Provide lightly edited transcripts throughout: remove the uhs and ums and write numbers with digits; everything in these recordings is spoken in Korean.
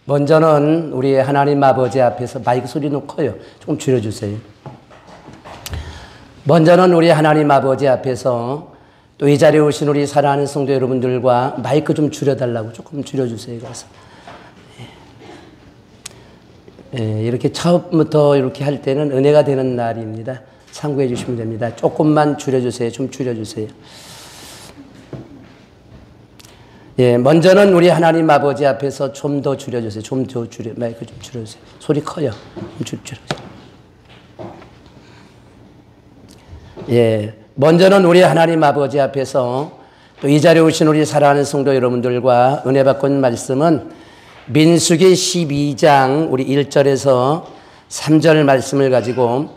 먼저는 우리 하나님 아버지 앞에서 마이크 소리는 커요. 조금 줄여주세요. 먼저는 우리 하나님 아버지 앞에서 또 이 자리에 오신 우리 사랑하는 성도 여러분들과 마이크 좀 줄여달라고 조금 줄여주세요. 그래서 이렇게 처음부터 이렇게 할 때는 은혜가 되는 날입니다. 참고해 주시면 됩니다. 조금만 줄여주세요. 좀 줄여주세요. 먼저는 우리 하나님 아버지 앞에서 좀 더 줄여주세요. 좀 더 줄여, 마이크 좀 줄여주세요. 소리 커요. 좀 줄여주세요. 먼저는 우리 하나님 아버지 앞에서 또 이 자리에 오신 우리 사랑하는 성도 여러분들과 은혜 받고 있는 말씀은 민수기 12장 우리 1절에서 3절 말씀을 가지고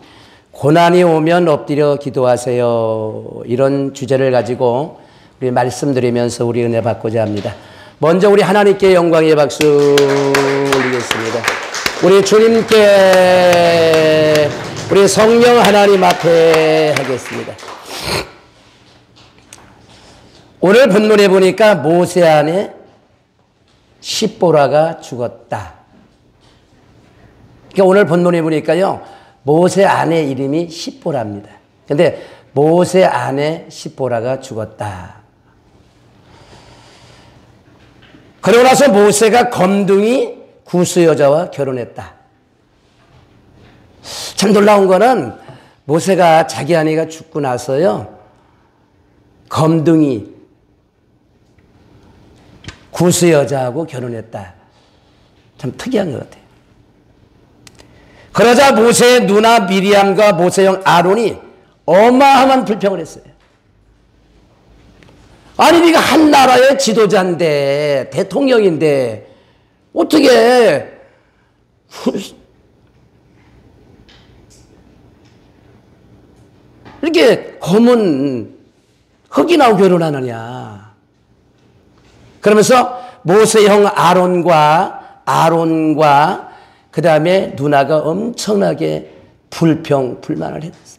고난이 오면 엎드려 기도하세요. 이런 주제를 가지고 우리 말씀드리면서 우리 은혜 받고자 합니다. 먼저 우리 하나님께 영광의 박수 올리겠습니다. 우리 주님께 우리 성령 하나님 앞에 하겠습니다. 오늘 본문에 보니까 모세 안에 십보라가 죽었다. 그러니까 오늘 본문에 보니까요, 모세 아내 이름이 십보라입니다. 근데 모세 아내 십보라가 죽었다. 그러고 나서 모세가 검둥이 구스 여자와 결혼했다. 참 놀라운 거는 모세가 자기 아내가 죽고 나서요, 검둥이 구스 여자하고 결혼했다. 참 특이한 것 같아요. 그러자 모세의 누나 미리암과 모세 형 아론이 어마어마한 불평을 했어요. 아니, 네가 한 나라의 지도자인데, 대통령인데, 어떻게 이렇게 검은 흑인하고 결혼하느냐. 그러면서 모세 형 아론과 그 다음에 누나가 엄청나게 불만을 했습니다.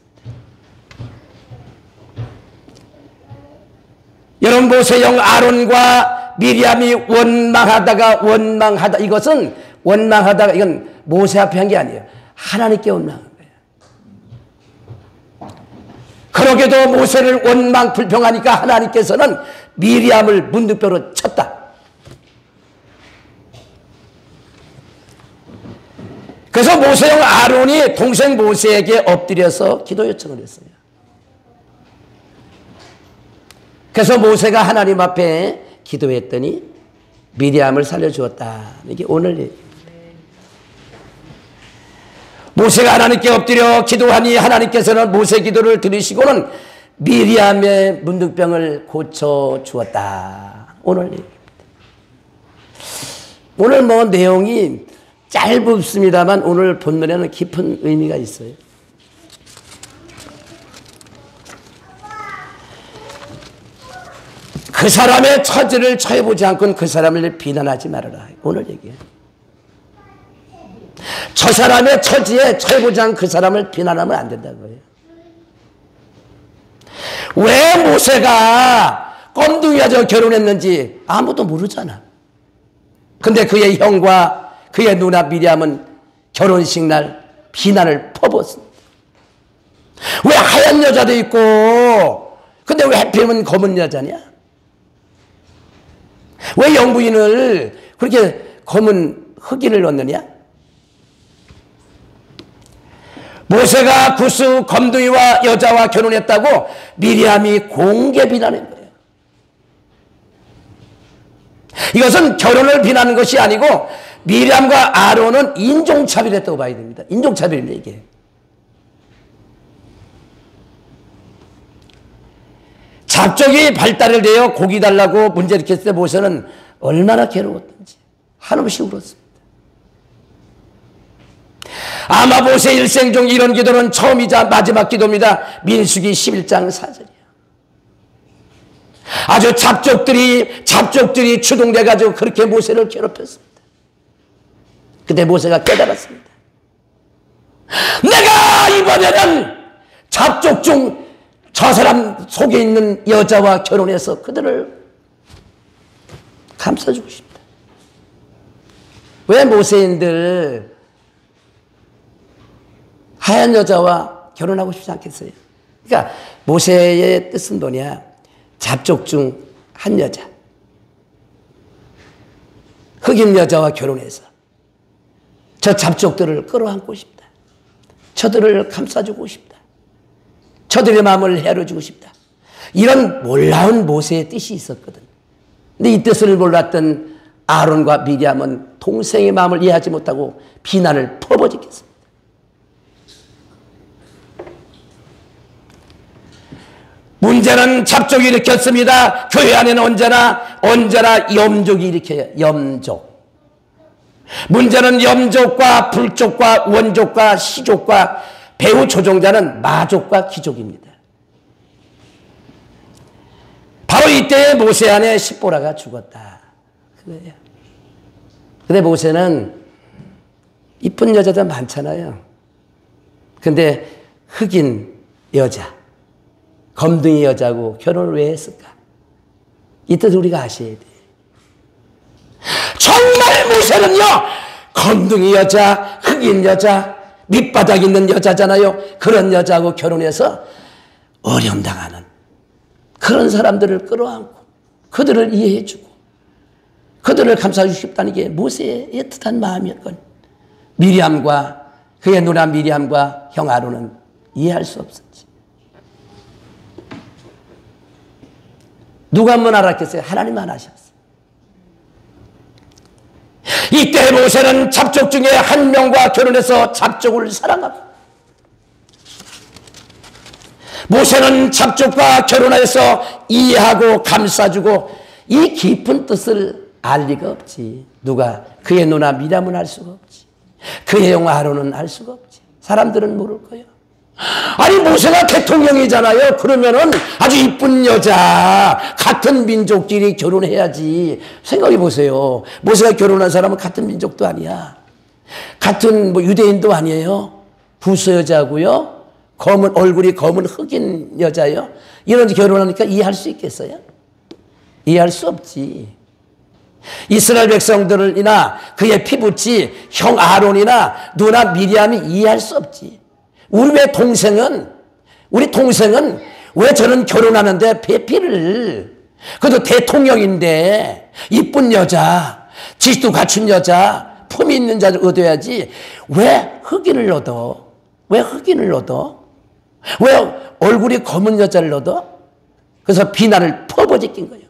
여러분, 모세 형 아론과 미리암이 원망하다. 이것은 원망하다가 이건 모세 앞에 한 게 아니에요. 하나님께 원망한 거예요. 그러게도 모세를 원망 불평하니까 하나님께서는 미리암을 문둥병으로 쳤다. 그래서 모세 형 아론이 동생 모세에게 엎드려서 기도 요청을 했어요. 그래서 모세가 하나님 앞에 기도했더니 미리암을 살려주었다. 이게 오늘 얘기입니다. 모세가 하나님께 엎드려 기도하니 하나님께서는 모세 기도를 들으시고는 미리암의 문둥병을 고쳐주었다. 오늘 얘기입니다. 오늘 내용이 짧습니다만 오늘 본문에는 깊은 의미가 있어요. 그 사람의 처지를 처해보지 않고는 그 사람을 비난하지 말아라. 오늘 얘기해요. 저 사람의 처지에 처해보지 않고 그 사람을 비난하면 안 된다고요. 왜 모세가 검둥이 여자와 결혼했는지 아무도 모르잖아. 근데 그의 형과 그의 누나 미리암은 결혼식 날 비난을 퍼붓습니다. 왜 하얀 여자도 있고, 근데 왜 하필이면 검은 여자냐? 왜 영부인을 그렇게 검은 흑인을 넣느냐? 모세가 구스 검둥이와 여자와 결혼했다고 미리암이 공개 비난한 거예요. 이것은 결혼을 비난하는 것이 아니고 미리암과 아론은 인종차별했다고 봐야 됩니다. 인종차별입니다, 이게. 잡족이 발달을 되어 고기 달라고 문제 일으켰을 때 모세는 얼마나 괴로웠던지 한없이 울었습니다. 아마 모세 일생 중 이런 기도는 처음이자 마지막 기도입니다. 민수기 11장 4절이에요. 아주 잡족들이 추동돼가지고 그렇게 모세를 괴롭혔습니다. 그때 모세가 깨달았습니다. 내가 이번에는 잡족 중 저 사람 속에 있는 여자와 결혼해서 그들을 감싸주고 싶다. 왜 모세인들 하얀 여자와 결혼하고 싶지 않겠어요? 그러니까 모세의 뜻은 뭐냐? 잡족 중 한 여자, 흑인 여자와 결혼해서 저 잡족들을 끌어안고 싶다. 저들을 감싸주고 싶다. 저들의 마음을 헤아려주고 싶다. 이런 놀라운 모세의 뜻이 있었거든. 근데 이 뜻을 몰랐던 아론과 미리암은 동생의 마음을 이해하지 못하고 비난을 퍼부어짓겠습니다. 문제는 잡족이 일으켰습니다. 교회 안에는 언제나 염족이 일으켜요. 염족. 문제는 염족과 불족과 원족과 시족과 배후 조종자는 마족과 귀족입니다. 바로 이때 모세 안에 십보라가 죽었다. 그거예요. 근데 모세는 이쁜 여자들 많잖아요. 근데 흑인 여자, 검둥이 여자고 결혼을 왜 했을까? 이 뜻을 우리가 아셔야 돼. 정말 모세는요, 검둥이 여자, 흑인 여자, 밑바닥 있는 여자잖아요. 그런 여자하고 결혼해서 어려움 당하는 그런 사람들을 끌어안고 그들을 이해해주고 그들을 감싸주고 싶다는 게 모세의 애틋한 마음이었거든. 미리암과 그의 누나 미리암과 형 아론은 이해할 수 없었지. 누가 한번 알았겠어요? 하나님만 아셨어요. 이때 모세는 잡족 중에 한 명과 결혼해서 잡족을 사랑하고, 모세는 잡족과 결혼해서 이해하고 감싸주고, 이 깊은 뜻을 알 리가 없지. 누가? 그의 누나 미리암은 알 수가 없지. 그의 형 아론은 알 수가 없지. 사람들은 모를 거예요. 아니 모세가 대통령이잖아요. 그러면은 아주 이쁜 여자, 같은 민족끼리 결혼해야지. 생각해 보세요. 모세가 결혼한 사람은 같은 민족도 아니야. 같은 유대인도 아니에요. 부서 여자고요. 얼굴이 검은 흑인 여자예요. 이런 결혼하니까 이해할 수 있겠어요? 이해할 수 없지. 이스라엘 백성들이나 그의 피부치 형 아론이나 누나 미리암이 이해할 수 없지. 우리 동생은 왜 저는 결혼하는데 배필을, 그래도 대통령인데 이쁜 여자, 지식도 갖춘 여자, 품이 있는 자를 얻어야지. 왜 흑인을 얻어? 왜 흑인을 얻어? 왜 얼굴이 검은 여자를 얻어? 그래서 비난을 퍼부어짓긴 거예요.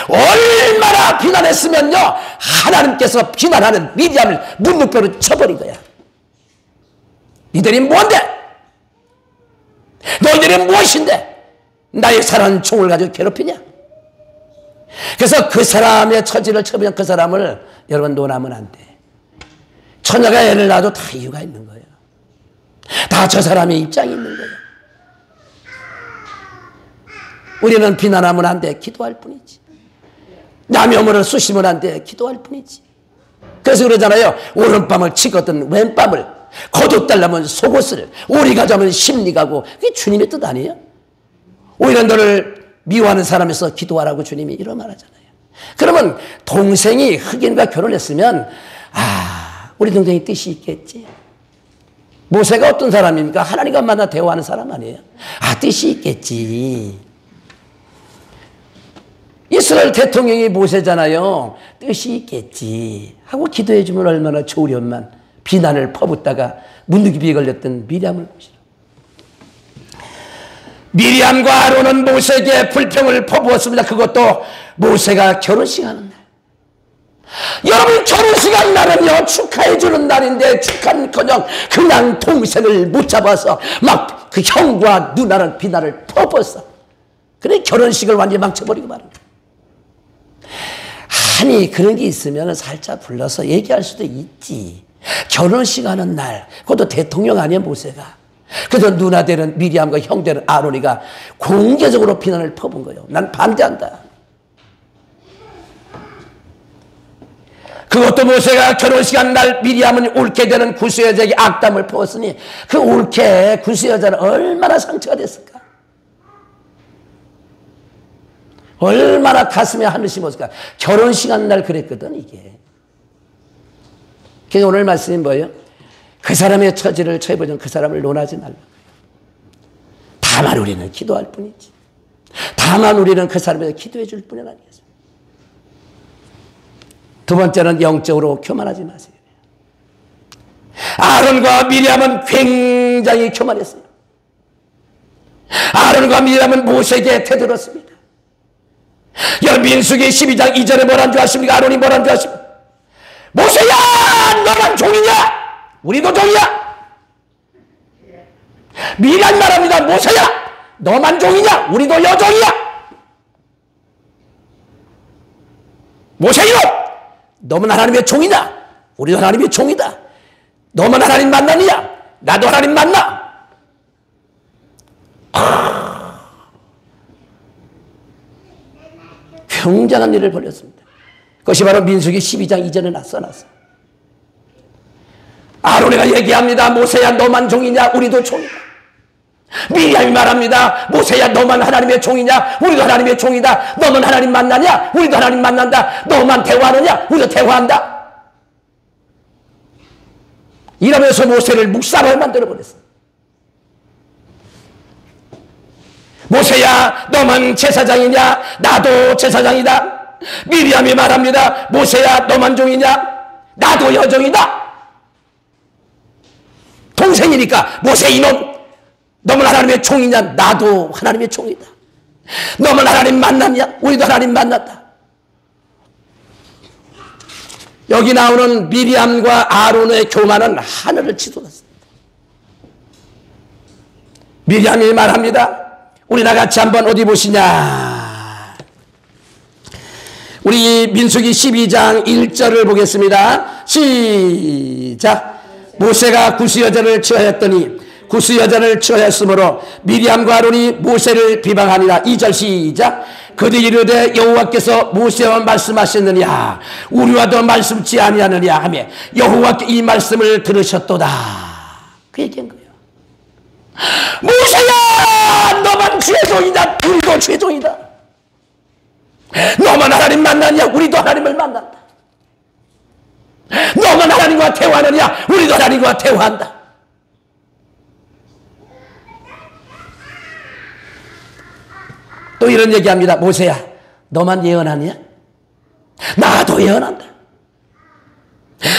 얼마나 비난했으면요, 하나님께서 비난하는 미디암을 문둥병으로 쳐버린 거야. 니들이 뭔데? 너희들이 무엇인데 나의 사랑하는 종을 가지고 괴롭히냐? 그래서 그 사람의 처지를 쳐보면 그 사람을 여러분 논하면 안 돼. 처녀가 애를 낳아도 다 이유가 있는 거예요. 다 저 사람의 입장이 있는 거예요. 우리는 비난하면 안 돼. 기도할 뿐이지. 남의 어머니를 쑤시면 안 돼. 기도할 뿐이지. 그래서 그러잖아요. 오른밤을 치거든 왼밤을, 거듭달라면 속옷을, 오리가 자면 심리가고. 그게 주님의 뜻 아니에요? 오히려 너를 미워하는 사람에서 기도하라고 주님이 이런 말 하잖아요. 그러면 동생이 흑인과 결혼했으면 우리 동생이 뜻이 있겠지. 모세가 어떤 사람입니까? 하나님과 만나 대화하는 사람 아니에요? 뜻이 있겠지. 이스라엘 대통령이 모세잖아요. 뜻이 있겠지 하고 기도해 주면 얼마나 좋으련만. 비난을 퍼붓다가 문득비에 걸렸던 미리암을 보시라. 미리암과 아론은 모세에게 불평을 퍼부었습니다. 그것도 모세가 결혼식 하는 날. 여러분, 결혼식 하는 날은요, 축하해 주는 날인데 축하는커녕 그냥 동생을 못 잡아서 막 그 형과 누나를 비난을 퍼부었어. 그래 결혼식을 완전히 망쳐버리고 말합니다. 아니 그런 게 있으면 살짝 불러서 얘기할 수도 있지. 결혼식 하는 날, 그것도 대통령 아니야 모세가. 그래서 누나 되는 미리암과 형 되는 아론이가 공개적으로 비난을 퍼본 거예요. 난 반대한다. 그것도 모세가 결혼식 하는 날 미리암은 옳게 되는 구스 여자에게 악담을 퍼었으니 그 옳게 구스 여자는 얼마나 상처가 됐을까? 얼마나 가슴에 하늘 심었을까? 결혼식 하는 날 그랬거든 이게. 그래서 오늘 말씀이 뭐예요? 그 사람의 처지를 처해보면 그 사람을 논하지 말라. 다만 우리는 기도할 뿐이지. 다만 우리는 그 사람에게 기도해 줄 뿐이 아니겠습니까? 두 번째는 영적으로 교만하지 마세요. 아론과 미리암은 굉장히 교만했어요. 아론과 미리암은 모세에게 대들었습니다. 여러분 민수기 12장 2절에 뭐란 줄 아십니까? 아론이 뭐란 줄 아십니까? 모세야 너만 종이냐? 우리도 종이야. 미리암 말합니다. 모세야 너만 종이냐? 우리도 여종이야. 모세요 너만 하나님의 종이다. 우리도 하나님의 종이다. 너만 하나님 만나느냐? 나도 하나님 만나. 굉장한 일을 벌였습니다. 그것이 바로 민수기 12장 이전에 써놨어요. 아론이가 얘기합니다. 모세야 너만 종이냐? 우리도 종이다. 미리암이 말합니다. 모세야 너만 하나님의 종이냐? 우리도 하나님의 종이다. 너만 하나님 만나냐? 우리도 하나님 만난다. 너만 대화하느냐? 우리도 대화한다. 이러면서 모세를 묵사발 만들어버렸어요. 모세야 너만 제사장이냐? 나도 제사장이다. 미리암이 말합니다. 모세야 너만 종이냐? 나도 여종이다. 동생이니까 모세 이놈 너만 하나님의 종이냐? 나도 하나님의 종이다. 너만 하나님 만났냐? 우리도 하나님 만났다. 여기 나오는 미리암과 아론의 교만은 하늘을 치솟았습니다. 미리암이 말합니다. 우리나 같이 한번 어디 보시냐. 우리 민수기 12장 1절을 보겠습니다. 시작. 모세가 구스 여자를 취하였더니 구스 여자를 취하였으므로 미리암과 아론이 모세를 비방하니라. 2절 시작. 그들이 이르되 여호와께서 모세와 말씀하셨느냐 우리와도 말씀치 아니하느냐 하며 여호와께 이 말씀을 들으셨도다. 그 얘기한 거예요. 모세야 너만 죄종이다. 우리도 죄종이다. 너만 하나님 만났냐? 우리도 하나님을 만난다. 너만 하나님과 대화하느냐? 우리도 하나님과 대화한다. 또 이런 얘기합니다. 모세야 너만 예언하냐? 나도 예언한다.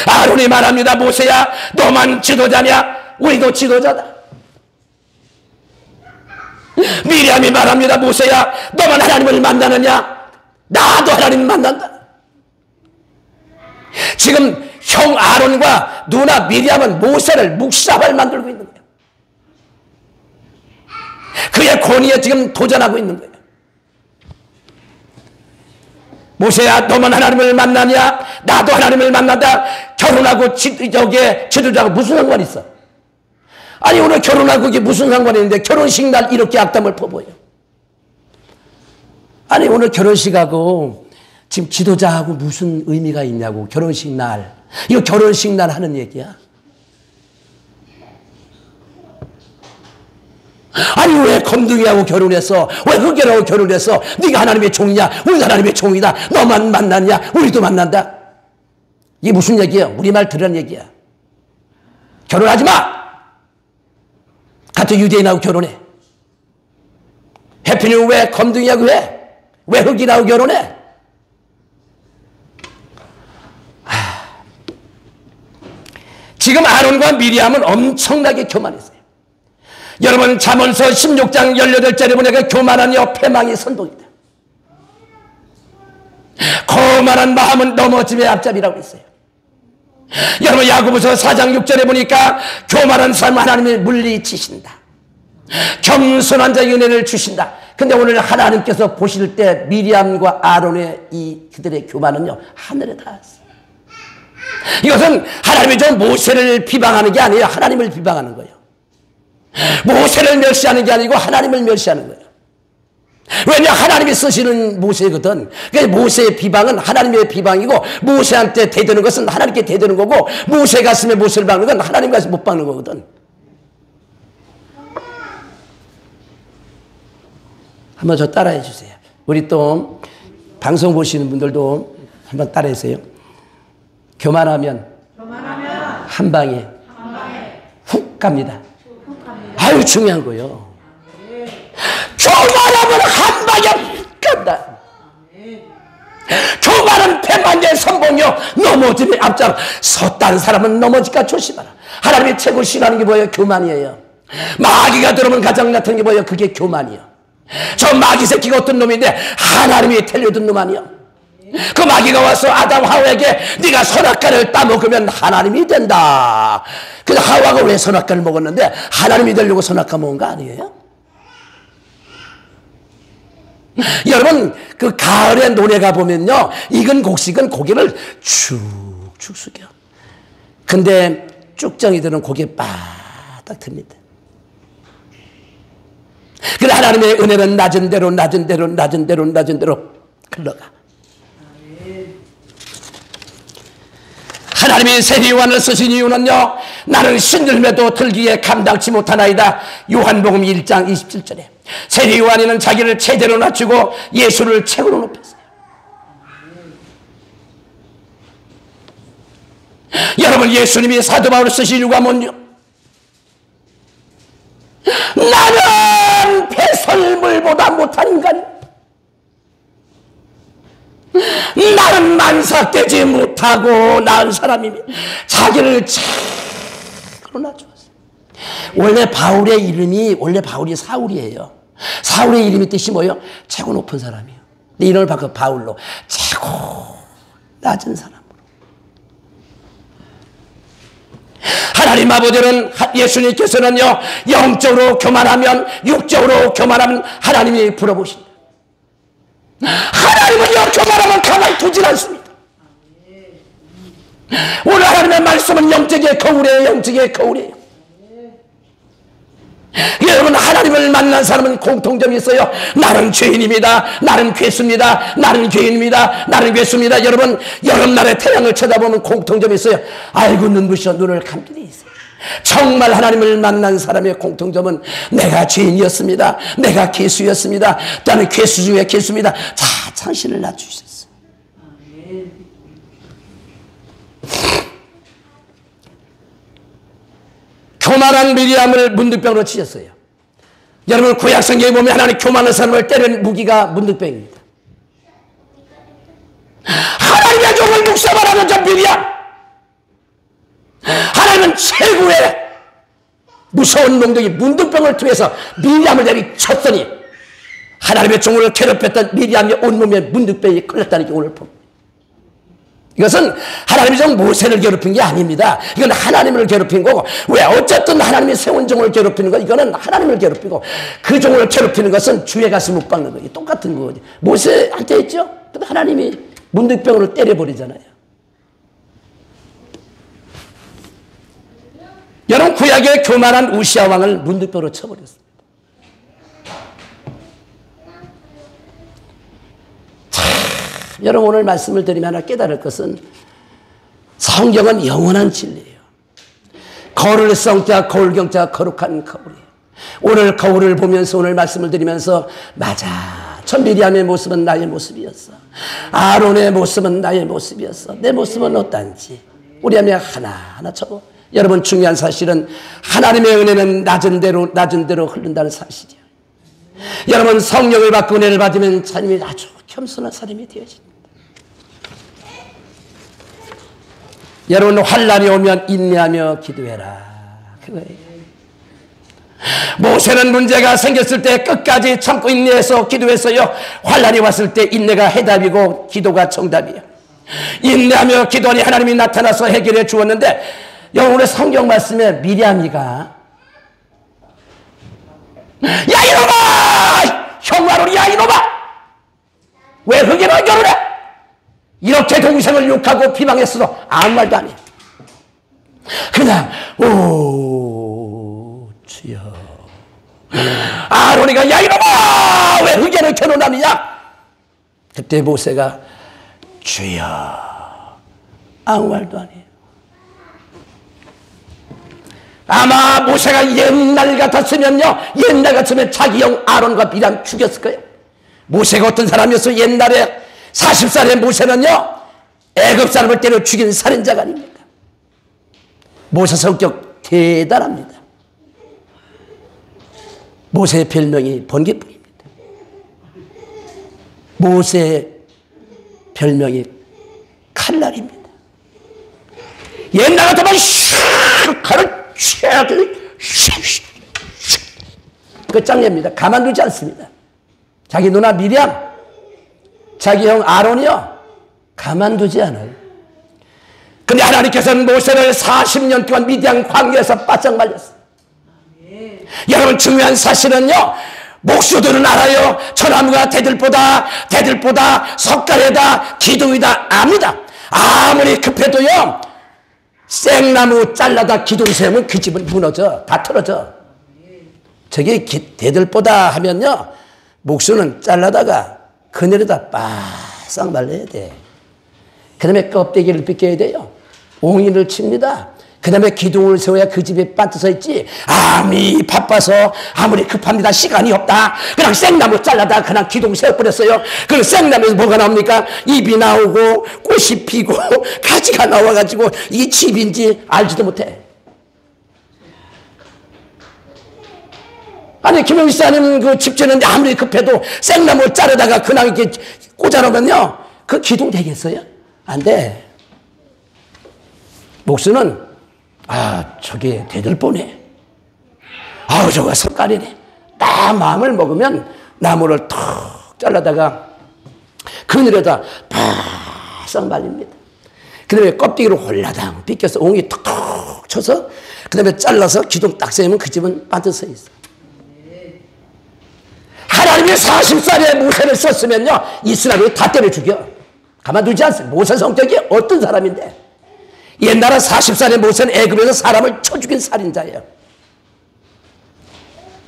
아론이 말합니다. 모세야 너만 지도자냐? 우리도 지도자다. 미리암이 말합니다. 모세야 너만 하나님을 만나느냐? 나도 하나님 만난다. 지금 형 아론과 누나 미리암은 모세를 묵사발 만들고 있는 거예요. 그의 권위에 지금 도전하고 있는 거예요. 모세야 너만 하나님을 만나냐? 나도 하나님을 만난다. 결혼하고 저기에 지도자하고 무슨 상관이 있어? 아니 오늘 결혼하고 그게 무슨 상관이 있는데 결혼식 날 이렇게 악담을 퍼부어요. 아니 오늘 결혼식하고 지금 지도자하고 무슨 의미가 있냐고. 결혼식 날 이거 결혼식 날 하는 얘기야. 아니 왜 검둥이하고 결혼했어? 왜 흑열하고 결혼했어? 네가 하나님의 종이냐? 우리도 하나님의 종이다. 너만 만났냐? 우리도 만난다. 이게 무슨 얘기야? 우리말 들으란 얘기야. 결혼하지 마. 같은 유대인하고 결혼해. 해피는 왜 검둥이하고 해? 왜 흑인하고 결혼해? 지금 아론과 미리암은 엄청나게 교만했어요. 여러분 잠언서 16장 18절에 보니까 교만한 여 패망의 선동이다. 거만한 마음은 넘어짐의 앞잡이라고 했어요. 여러분 야고보서 4장 6절에 보니까 교만한 사람 하나님이 물리치신다. 겸손한 자의 은혜를 주신다. 근데 오늘 하나님께서 보실 때 미리암과 아론의 이 그들의 교만은요 하늘에 닿았어요. 이것은 하나님이 좀 모세를 비방하는 게 아니에요. 하나님을 비방하는 거예요. 모세를 멸시하는 게 아니고 하나님을 멸시하는 거예요. 왜냐 하나님이 쓰시는 모세거든. 그러니까 모세의 비방은 하나님의 비방이고 모세한테 대드는 것은 하나님께 대드는 거고 모세 가슴에 모세를 박는 건 하나님 가슴에 못 박는 거거든. 한번 저 따라해 주세요. 우리 또 방송 보시는 분들도 한번 따라해 주세요. 교만하면 한 방에 훅 갑니다. 아유, 중요한 거요. 교만하면 한 방에 훅 간다. 교만은 배만의 선봉이요, 넘어짐의 앞장. 섰다는 사람은 넘어질까 조심하라. 하나님이 최고 싫어하는 게 뭐예요? 교만이에요. 마귀가 들어오면 가장 나타나는 게 뭐예요? 그게 교만이요. 저 마귀 새끼가 어떤 놈인데 하나님이 tel려준 놈 아니야. 그 마귀가 와서 아담 하와에게 네가 선악과를 따먹으면 하나님이 된다. 근데 하와가 왜 선악과를 먹었는데 하나님이 되려고 선악과 먹은 거 아니에요? 여러분, 그 가을에 논에 가보면요, 익은 곡식은 고개를 축축 숙여. 근데 쭉정이들은 고개 바닥 듭니다. 그래, 하나님의 은혜는 낮은 대로 낮은 대로 낮은 대로 낮은 대로 흘러가. 하나님이 세리요한을 쓰신 이유는요, 나는 신들매도 들기에 감당치 못하나이다. 요한복음 1장 27절에 세리요한이는 자기를 최대로 낮추고 예수를 최고로 높였어요. 여러분, 예수님이 사도 바울을 쓰신 이유가 뭔요? 나는 배설물보다 못한 인간, 나는 만삭되지 못하고 나은 사람이며 자기를 최고로 낮추었어요. 원래 바울의 이름이, 원래 바울이 사울이에요. 사울의 이름이 뜻이 뭐예요? 최고 높은 사람이에요. 근데 이름을 바꿔 바울로, 최고 낮은 사람. 하나님 아버지는, 예수님께서는요, 영적으로 교만하면, 육적으로 교만하면 하나님이 불어보십니다. 하나님은요, 교만하면 가만히 두질 않습니다. 오늘 하나님의 말씀은 영적의 거울이에요. 영적의 거울이에요. 여러분, 하나님을 만난 사람은 공통점이 있어요. 나는 죄인입니다. 나는 괴수입니다. 나는 죄인입니다. 나는 괴수입니다. 여러분, 여름날에 태양을 쳐다보면 공통점이 있어요. 알고 눈부셔 눈을 감게 돼 있어요. 정말 하나님을 만난 사람의 공통점은 내가 죄인이었습니다. 내가 괴수였습니다. 나는 괴수 중에 괴수입니다. 자, 당신을 낮추셨어요. 교만한 미리암을 문득병으로 치셨어요. 여러분, 구약 성경에 보면 하나님 교만한 사람을 때리는 무기가 문득병입니다. 하나님의 종을 묵사발하는 저 미리암, 하나님은 최고의 무서운 몽둥이 문득병을 통해서 미리암을 내리쳤더니 하나님의 종을 괴롭혔던 미리암의 온몸에 문득병이 걸렸다는 게 오늘 봅니다. 이것은 하나님의 종 모세를 괴롭힌 게 아닙니다. 이건 하나님을 괴롭힌 거고, 왜? 어쨌든 하나님이 세운 종을 괴롭히는 거, 이거는 하나님을 괴롭히고, 그 종을 괴롭히는 것은 주의 가슴 못 박는 거예요. 똑같은 거지. 모세한테 했죠? 근데 하나님이 문득병으로 때려버리잖아요. 여러분, 구약의 교만한 우시아 왕을 문득병으로 쳐버렸습니다. 여러분, 오늘 말씀을 드리면 하나 깨달을 것은 성경은 영원한 진리예요. 거울을 성자 거울경자 거룩한 거울이에요. 오늘 거울을 보면서 오늘 말씀을 드리면서 맞아, 저 미리암의 모습은 나의 모습이었어. 아론의 모습은 나의 모습이었어. 내 모습은 어떤지 우리 하면 하나하나 적어. 여러분, 중요한 사실은 하나님의 은혜는 낮은 대로 흐른다는 사실이에요. 여러분, 성령을 받고 은혜를 받으면 삶이 아주 겸손한 사람이 되어집니다. 여러분, 환난이 오면 인내하며 기도해라, 그거예요. 모세는 문제가 생겼을 때 끝까지 참고 인내해서 기도했어요. 환난이 왔을 때 인내가 해답이고 기도가 정답이에요. 인내하며 기도하니 하나님이 나타나서 해결해 주었는데, 여러분, 오늘 성경 말씀에 미리암이가 야 이놈아! 형아론이 야 이놈아! 왜 흑인과 결혼해? 이렇게 동생을 욕하고 비방했어도 아무 말도 안 해. 그냥 오 주여. 아론이가 야 이놈아! 왜 흑인을 결혼하느냐? 그때 모세가 주여, 아무 말도 안 해. 아마 모세가 옛날 같았으면요, 옛날 같으면 자기 형 아론과 미리암 죽였을 거예요. 모세가 어떤 사람이었어? 옛날에 40살의 모세는요, 애굽 사람을 때려 죽인 살인자가 아닙니까? 모세 성격 대단합니다. 모세의 별명이 번개뿐입니다. 모세의 별명이 칼날입니다. 옛날 같으면 칼을 끝장냅니다. 가만두지 않습니다. 자기 누나 미리암, 자기 형 아론이요, 가만두지 않아요. 근데 하나님께서는 모세를 40년 동안 미디안 광야에서 바짝 말렸어요. 여러분, 중요한 사실은요, 목수들은 알아요. 처나무가 대들보다 석가래다 기둥이다 압니다. 아무리 급해도요, 생나무 잘라다 기둥 세우면 그 집은 무너져, 다 틀어져. 저게 대들보다 하면요, 목수는 잘라다가 그늘에다 바싹 말려야 돼. 그 다음에 껍데기를 벗겨야 돼요. 옹이를 칩니다. 그 다음에 기둥을 세워야 그 집에 반트 서 있지. 아무리 바빠서, 아무리 급합니다. 시간이 없다. 그냥 생나무 잘라다 그냥 기둥 세워버렸어요. 그 생나무에서 뭐가 나옵니까? 잎이 나오고 꽃이 피고 가지가 나와가지고 이게 집인지 알지도 못해. 아니, 김영사님 그 집 짓는데 아무리 급해도 생나무 자르다가 그냥 이렇게 꽂아놓으면요, 그 기둥 되겠어요? 안 돼. 목수는, 저게 대들보네. 저거 석가래네. 딱 마음을 먹으면 나무를 턱 잘라다가 그늘에다 바싹 말립니다. 그 다음에 껍데기로 홀라당 빗겨서 옹이 턱턱 쳐서 그 다음에 잘라서 기둥 딱 세우면 그 집은 빠져서 있어. 하나님이 40살에 모세를 썼으면요, 이스라엘을 다 때려 죽여. 가만두지 않습니다. 모세 성격이 어떤 사람인데, 옛날에 40살의 모세는 애굽에서 사람을 쳐 죽인 살인자예요.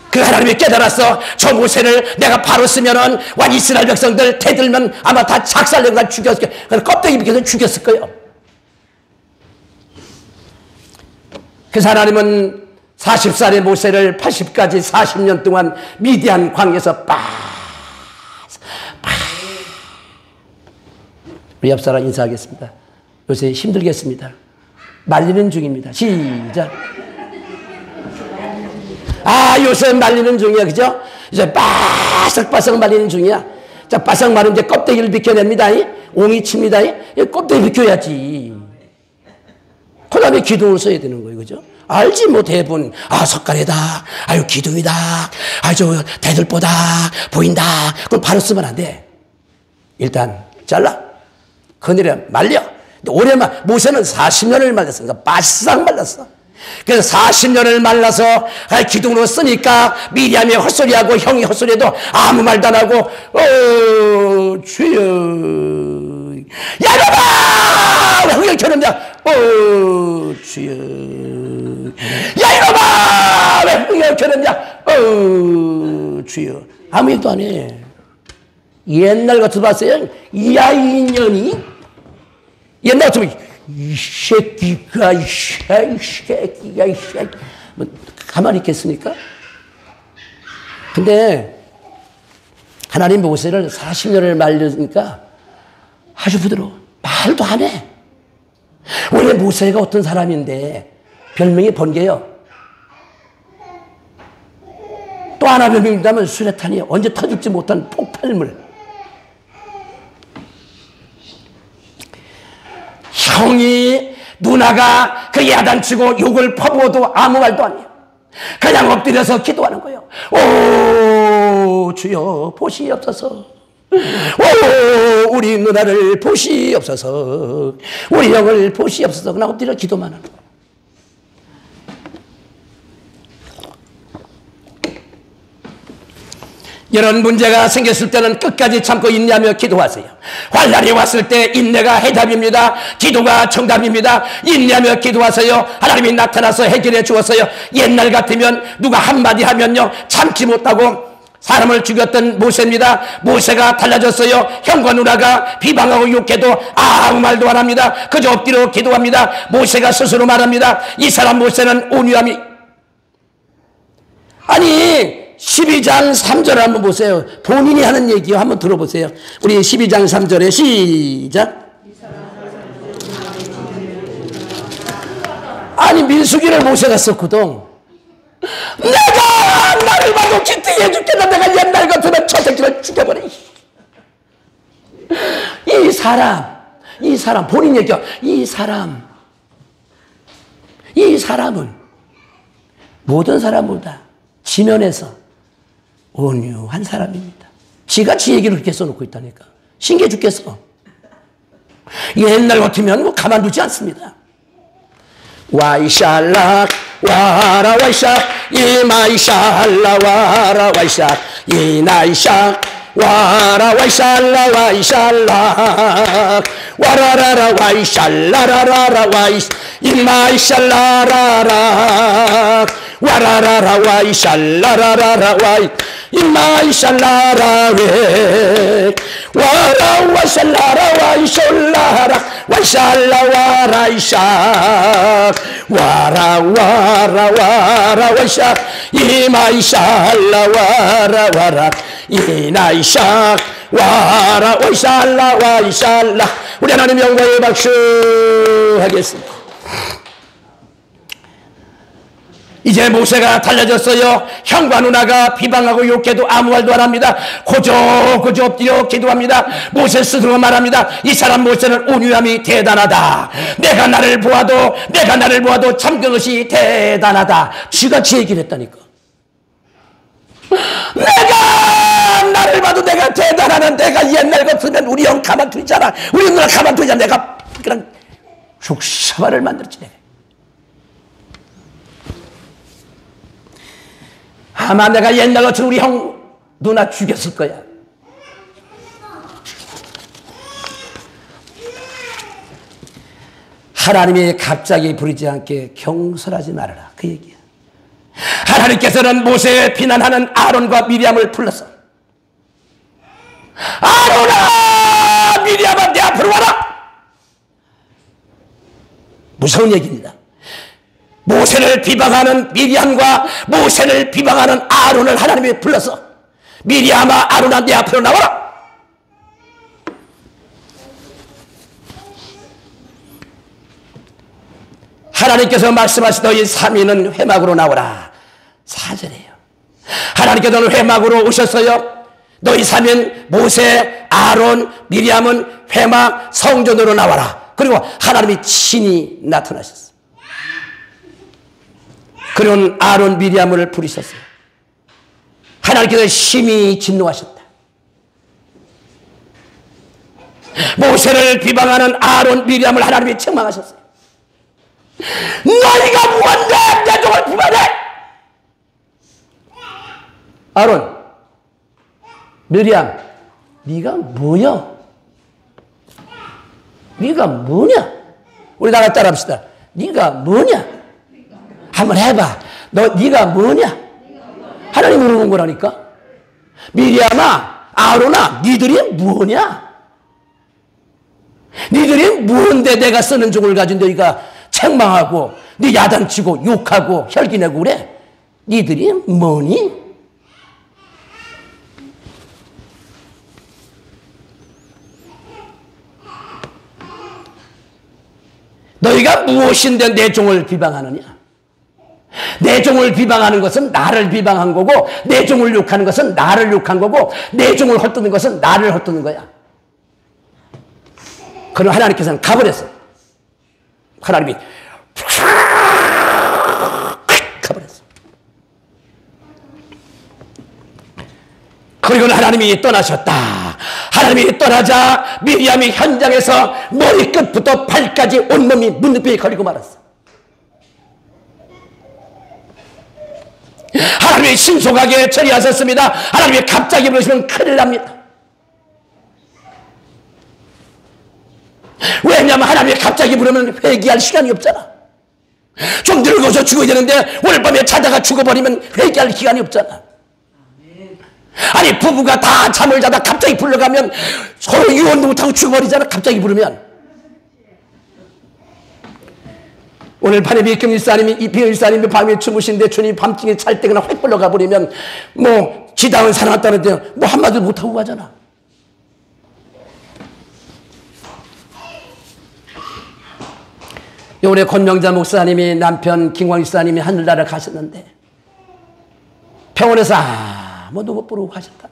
그 하나님이 깨달았어. 저 모세를 내가 바로 쓰면은 완 이스라엘 백성들 대들면 아마 다 작살내고 죽였을 거예요. 그래서 껍데기 벗겨서 죽였을 거예요. 그래서 하나님은 40살의 모세를 80까지 40년 동안 미디안 광야에서 우리 옆 사람 인사하겠습니다. 요새 힘들겠습니다. 말리는 중입니다. 시작. 요새 말리는 중이야. 그죠? 이제 바삭바삭 말리는 중이야. 자, 바삭 마른 이제 껍데기를 벗겨냅니다. 옹이 칩니다. 껍데기 벗겨야지. 그 다음에 기둥을 써야 되는 거예요. 그죠? 알지, 뭐, 대부분. 석가래다. 기둥이다. 저 대들보다. 보인다. 그럼 바로 쓰면 안 돼. 일단, 잘라. 그늘에 말려. 오래만, 모세는 40년을 말렸으니까 바싹 말랐어. 그래서 40년을 말라서 기둥으로 쓰니까 미리암이 헛소리하고 형이 헛소리해도 아무 말도 안 하고, 주여. 야, 이놈아! 왜 흥행 켜는냐? 주여. 야, 이놈아! 왜 흥행 켜는냐? 주여. 아무 얘기도 안 해. 옛날 같은 거 봤어요? 야, 이년이? 옛날 같으면, 이 새끼가, 이 새끼가. 뭐, 가만히 있겠습니까? 근데, 하나님 모세를 40년을 말려니까 아주 부드러워. 말도 안 해. 원래 모세가 어떤 사람인데, 별명이 번개요. 또 하나 별명이 있다면 수레탄이 언제 터질지 못한 폭발물. 형이, 누나가 그 야단치고 욕을 퍼부어도 아무 말도 안 해요. 그냥 엎드려서 기도하는 거예요. 주여 보시옵소서. 우리 누나를 보시옵소서. 우리 형을 보시옵소서. 그냥 엎드려 기도만 하는 거예요. 이런 문제가 생겼을 때는 끝까지 참고 인내하며 기도하세요. 환난이 왔을 때 인내가 해답입니다. 기도가 정답입니다. 인내하며 기도하세요. 하나님이 나타나서 해결해 주었어요. 옛날 같으면 누가 한마디 하면요, 참지 못하고 사람을 죽였던 모세입니다. 모세가 달라졌어요. 형과 누나가 비방하고 욕해도 아무 말도 안 합니다. 그저 엎드려 기도합니다. 모세가 스스로 말합니다. 이 사람 모세는 온유함이, 아니 12장 3절 한번 보세요. 본인이 하는 얘기요. 한번 들어보세요. 우리 12장 3절에 시작. 아니 민수기를 모세가 썼거든. 내가 나를 봐도 기특해 죽겠다. 내가 옛날 같으면 저 새끼를 죽여버려. 이 사람 본인 얘기야. 이 사람은 모든 사람보다 지면에서 온유한 사람입니다. 지가 지 얘기를 그렇게 써놓고 있다니까. 신기해 죽겠어. 옛날 같으면 뭐 가만두지 않습니다. 와이샬락 와라 와이샥 이마이샬라 와라 와이샥 이나이샥 와라 와이샬라 와이샬락 와라라라 와이샬라라라라 와이 이마이샬라라락 와라라라 와이샬라라라라 와이 이마이샬라라웨 와라 와이샬라라 와이샬라라 와이샬라 와라이샥 와라 와라 와라 와이샥 이마이샬라 와라 와라 이나이샥 와라 와이샬라 와이샬라. 우리 하나님 영광의 박수 하겠습니다. 이제 모세가 달라졌어요. 형과 누나가 비방하고 욕해도 아무 말도 안 합니다. 고저 엎드려 기도합니다. 모세 스스로 말합니다. 이 사람 모세는 온유함이 대단하다. 내가 나를 보아도 참 그것이 대단하다. 쥐같이 얘기를 했다니까. 내가 나를 봐도 내가 대단하는, 내가 옛날 같으면 우리 형 가만두잖아. 우리 누나 가만두잖아. 내가 그냥 죽사발을 만들었지. 내가. 아마 내가 옛날 같은 우리 형 누나 죽였을 거야. 하나님이 갑자기 부르지 않게 경솔하지 말아라. 그 얘기야. 하나님께서는 모세에 비난하는 아론과 미리암을 불러서 아론아 미리암아 내 앞으로 와라. 무서운 얘기입니다. 모세를 비방하는 미리암과 모세를 비방하는 아론을 하나님이 불러서 미리암아 아론아 내 앞으로 나와라. 하나님께서 말씀하신 너희 삼위는 회막으로 나오라. 4절이에요. 하나님께서는 회막으로 오셨어요. 너희 삼위는 모세, 아론, 미리암은 회막 성전으로 나와라. 그리고 하나님이 친히 나타나셨어요. 그런 아론, 미리암을 부르셨어요. 하나님께서 심히 진노하셨다. 모세를 비방하는 아론, 미리암을 하나님이 책망하셨어요. 너희가 뭔데 내 종을 비방해? 아론, 미리암, 네가 뭐야? 네가 뭐냐? 우리 나가 따라합시다. 네가 뭐냐? 한번 해봐. 네가 뭐냐? 하나님 물어본 거라니까. 미리암아, 아론아, 니들이 뭐냐? 니들이 뭔데 내가 쓰는 종을 가진 너희가 책망하고 네 야단치고 욕하고 혈기내고 그래? 니들이 뭐니? 너희가 무엇인데 내 종을 비방하느냐? 내 종을 비방하는 것은 나를 비방한 거고, 내 종을 욕하는 것은 나를 욕한 거고, 내 종을 헛되는 것은 나를 헛되는 거야. 그럼 하나님께서는 가버렸어요. 하나님이 가버렸어요. 그리고 하나님이 떠나셨다. 하나님이 떠나자 미리암이 현장에서 머리끝부터 발까지 온몸이 문둥병에 걸리고 말았어. 하나님이 신속하게 처리하셨습니다. 하나님이 갑자기 부르시면 큰일 납니다. 왜냐하면 하나님이 갑자기 부르면 회개할 시간이 없잖아. 좀 늙어서 죽어야 되는데 오늘 밤에 자다가 죽어버리면 회개할 시간이 없잖아. 아니 부부가 다 잠을 자다 갑자기 불러가면 서로 유언도 못하고 죽어버리잖아. 갑자기 부르면. 오늘 밤에 비금 일사님이 밤에 주무신데 주님 밤중에 잘 때 그냥 획 불러가 버리면 뭐 지당은 살아났다는데 뭐 한마디도 못하고 가잖아. 우리 권명자 목사님이 남편 김광 목사님이 하늘나라 가셨는데 병원에서 아무도 못 부르고 가셨다.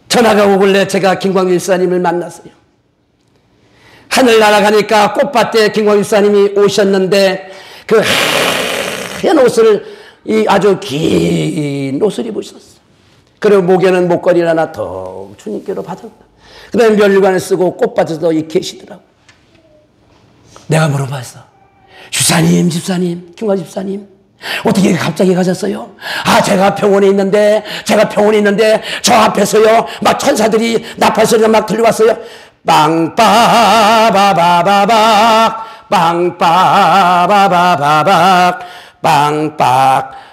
전화가 오길래 제가 김광 목사님을 만났어요. 하늘나라 가니까 꽃밭에 김광 목사님이 오셨는데 그 하얀 옷을 아주 긴 옷을 입으셨어. 그리고 목에는 목걸이를 하나 더 주님께로 받았다. 그 다음에 면류관을 쓰고 꽃밭에서 계시더라고. 내가 물어봤어. 집사님, 김광 집사님, 어떻게 갑자기 가셨어요? 제가 병원에 있는데 저 앞에서요, 막 천사들이 나팔소리가 막 들려왔어요. 빵빠바바바박, 빵빠바바바박, 빵빵빠바박.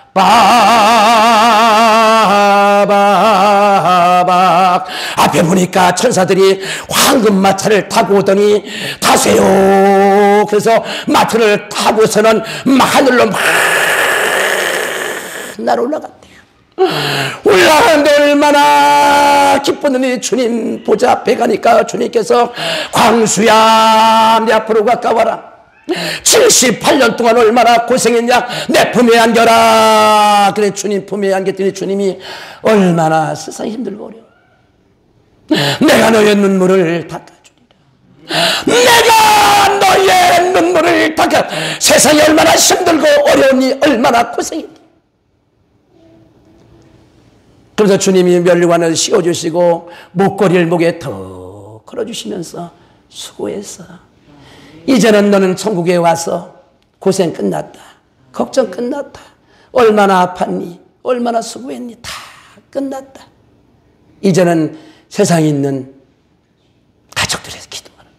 앞에 보니까 천사들이 황금마차를 타고 오더니 타세요. 그래서 마차를 타고서는 하늘로 막 날아 올라갔대요. 올라가는데 얼마나 기쁘느니 주님 보좌 앞에 가니까 주님께서 광수야 내 앞으로 가까워라. 78년 동안 얼마나 고생했냐. 내 품에 안겨라. 그래 주님 품에 안겼더니 주님이 얼마나 세상이 힘들고 어려워. 내가 너의 눈물을 닦아주리라. 내가 너의 눈물을 닦아. 세상이 얼마나 힘들고 어려우니 얼마나 고생했니. 그래서 주님이 면류관을 씌워주시고 목걸이를 목에 더 걸어주시면서 수고했어. 이제는 너는 천국에 와서 고생 끝났다. 걱정 끝났다. 얼마나 아팠니? 얼마나 수고했니? 다 끝났다. 이제는 세상에 있는 가족들에서 기도하라.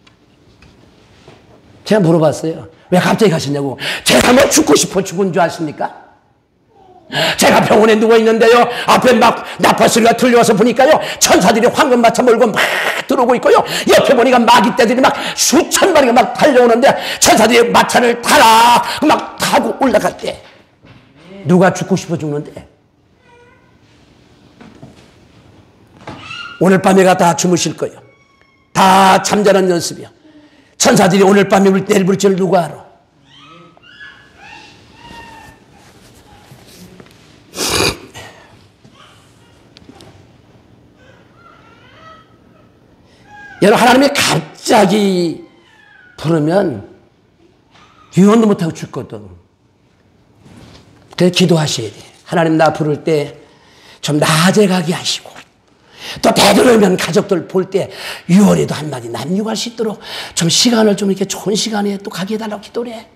제가 물어봤어요. 왜 갑자기 가시냐고. 제가 뭐 죽고 싶어 죽은 줄 아십니까? 제가 병원에 누워있는데요, 앞에 막 나팔소리가 들려와서 보니까요, 천사들이 황금마차 몰고 막 들어오고 있고요, 옆에 보니까 마귀떼들이 막 수천 마리가 막 달려오는데 천사들이 마차를 타라 막 타고 올라갔대. 누가 죽고 싶어 죽는데? 오늘 밤에가 다 주무실 거예요. 다 잠자는 연습이요. 천사들이 오늘 밤에 내일 부를 줄 누가 알아? 여러분, 하나님이 갑자기 부르면 유언도 못하고 죽거든. 그래서 기도하셔야 돼. 하나님 나 부를 때 좀 낮에 가게 하시고, 또 되도록이면 가족들 볼 때 유언에도 한마디 남유할 수 있도록 좀 시간을 좀 이렇게 좋은 시간에 또 가게 해달라고 기도를 해.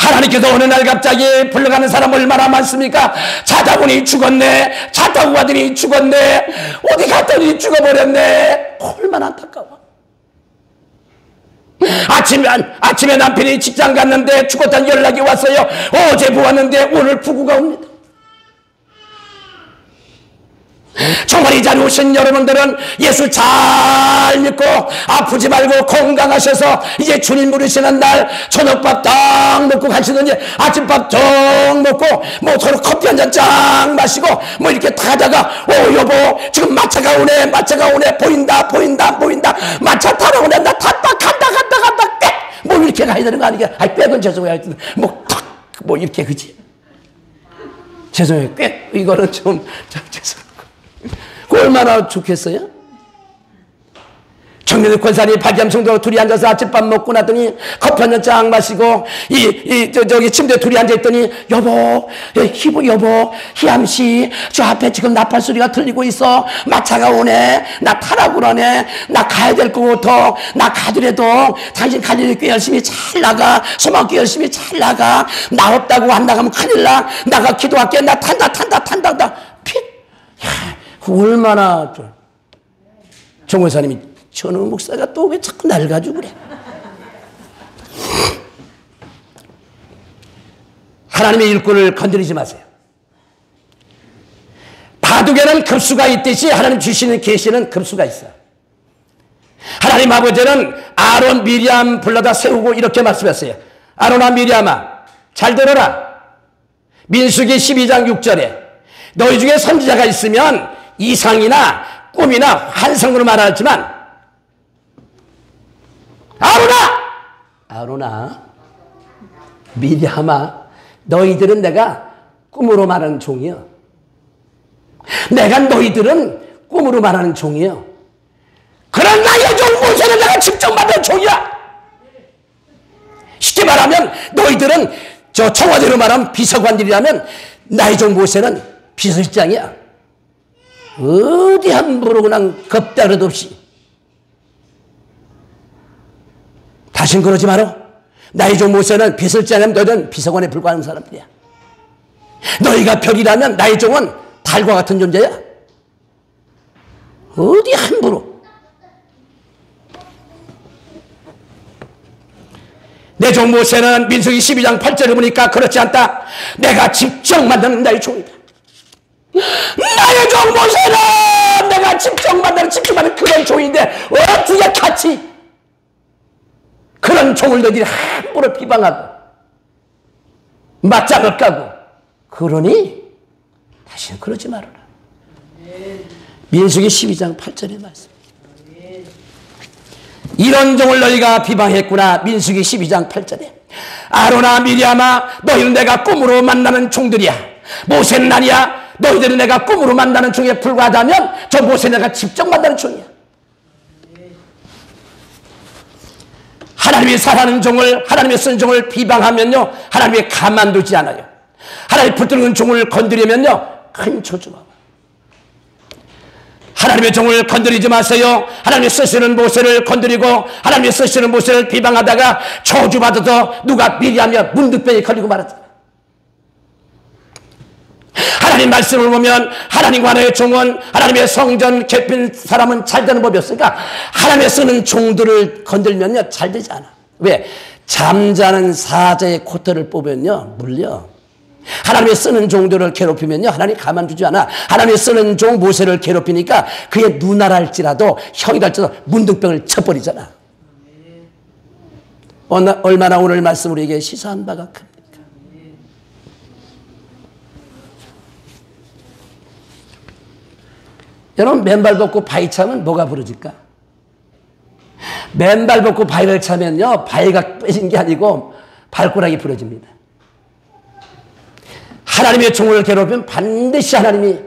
하나님께서 어느 날 갑자기 불러가는 사람 얼마나 많습니까? 자다 보니 죽었네. 차 타고 가더니 죽었네. 어디 갔더니 죽어버렸네. 얼마나 안타까워. 아침에 남편이 직장 갔는데 죽었다는 연락이 왔어요. 어제 보았는데 오늘 부고가 옵니다. 정말 이 자리에 오신 여러분들은 예수 잘 믿고 아프지 말고 건강하셔서 이제 주님 부르시는 날 저녁밥 딱 먹고 가시든지 아침밥 정 먹고 뭐 서로 커피 한 잔 쫙 마시고 뭐 이렇게 타다가 여보 지금 마차가 오네 보인다 마차 타러 오네 나 간다 빽 뭐 이렇게 가야 되는 거 아니겠? 빽은 죄송해요. 뭐 이렇게 그지? 죄송해요. 빽 이거는 좀 죄송해요. 얼마나 좋겠어요? 청년의 권사님 박염성도 둘이 앉아서 아침밥 먹고 나더니 커피 한 잔 쫙 마시고 저기 침대에 둘이 앉아있더니 여보 희암씨 저 앞에 지금 나팔 소리가 들리고 있어. 마차가 오네. 나 타라고 그러네. 나 가야 될 것 같아. 나 가더라도 당신 갈 일이 꽤 열심히 잘 나가. 소망 꽤 열심히 잘 나가. 나 없다고 안 나가면 큰일 나. 나가 기도할게. 나 탄다 핏. 얼마나 정 권사님이 저놈 목사가 또 왜 자꾸 날 가지고 그래. 하나님의 일꾼을 건드리지 마세요. 바둑에는 급수가 있듯이 하나님 주시는 계시는 급수가 있어요. 하나님 아버지는 아론 미리암 불러다 세우고 이렇게 말씀했어요. 아론아 미리암아 잘 들어라. 민수기 12장 6절에 너희 중에 선지자가 있으면 이상이나 꿈이나 환상으로 말하지만 아론아, 미리암아, 너희들은 내가 꿈으로 말하는 종이요. 내가 너희들은 꿈으로 말하는 종이요. 그런 나의 종 모세는 내가 직접 만든 종이야. 쉽게 말하면 너희들은 저 청와대로 말하면 비서관들이라면 나의 종 모세는 비서실장이야. 어디 함부로 그냥 겁다릇 없이. 다신 그러지 마라. 나의 종 모세는 비서실장이라면 너희들은 비서관에 불과한 사람들이야. 너희가 별이라면 나의 종은 달과 같은 존재야. 어디 함부로. 내 종 모세는 민수기 12장 8절을 보니까 그렇지 않다. 내가 직접 만드는 나의 종이다. 나의 종 모세는 내가 직접 만드는 그런 종인데 어떻게 같이 그런 종을 너희들이 함부로 비방하고 맞짱을 까고 그러니 다시는 그러지 말아라. 민수기 12장 8절의 말씀. 이런 종을 너희가 비방했구나. 민수기 12장 8절에 아론아 미리암아 너희는 내가 꿈으로 만나는 종들이야. 모세는 아니야. 너희들은 내가 꿈으로 만나는 종에 불과하다면 저 모세는 내가 직접 만나는 종이야. 하나님이 사랑하는 종을, 하나님이 쓴 종을 비방하면요 하나님이 가만두지 않아요. 하나님이 붙드는 종을 건드리면요 큰 저주가. 하나님의 종을 건드리지 마세요. 하나님이 쓰시는 모세를 건드리고 하나님이 쓰시는 모세를 비방하다가 저주받아서 누가 미리하며 문득병에 걸리고 말았잖아요. 하나님 말씀을 보면 하나님과 나의 종은 하나님의 성전 개핀 사람은 잘 되는 법이 없으니까 하나님의 쓰는 종들을 건들면요 잘 되지 않아. 왜? 잠자는 사자의 코털을 뽑으면요 물려. 하나님이 쓰는 종들을 괴롭히면요 하나님 가만두지 않아. 하나님이 쓰는 종 모세를 괴롭히니까 그의 누나랄지라도 형이랄지라도 문둥병을 쳐버리잖아. 얼마나 오늘 말씀 우리에게 시사한 바가 큽니까? 여러분 맨발 벗고 바위 차면 뭐가 부러질까? 맨발 벗고 바위를 차면요 바위가 빼진 게 아니고 발가락이 부러집니다. 하나님의 종을 괴롭히면 반드시 하나님이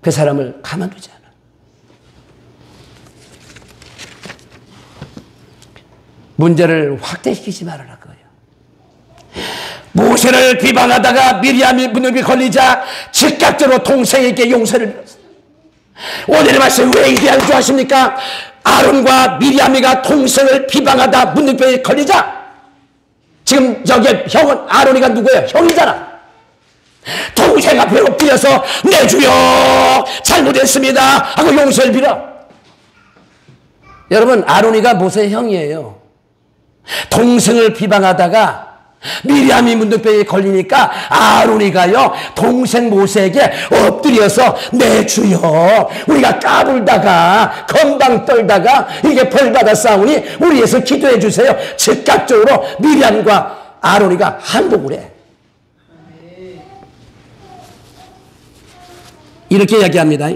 그 사람을 가만두지 않아. 문제를 확대시키지 말아라 그거예요. 모세를 비방하다가 미리암이 문득이 걸리자 즉각적으로 동생에게 용서를 빌었어요. 오늘의 말씀 왜 이해할 줄 아십니까? 아론과 미리암이가 동생을 비방하다 문득병에 걸리자 지금 저기 형은 아론이가 누구예요? 형이잖아. 동생 앞에 엎드려서 내 주여 잘못했습니다 하고 용서를 빌어. 여러분 아론이가 모세의 형이에요. 동생을 비방하다가 미리암이 문둥병에 걸리니까 아론이가요 동생 모세에게 엎드려서 내 주여 우리가 까불다가 건방 떨다가 이게 벌받아 싸우니 우리 위해서 기도해 주세요. 즉각적으로 미리암과 아론이가 한복을 해. 이렇게 이야기합니다.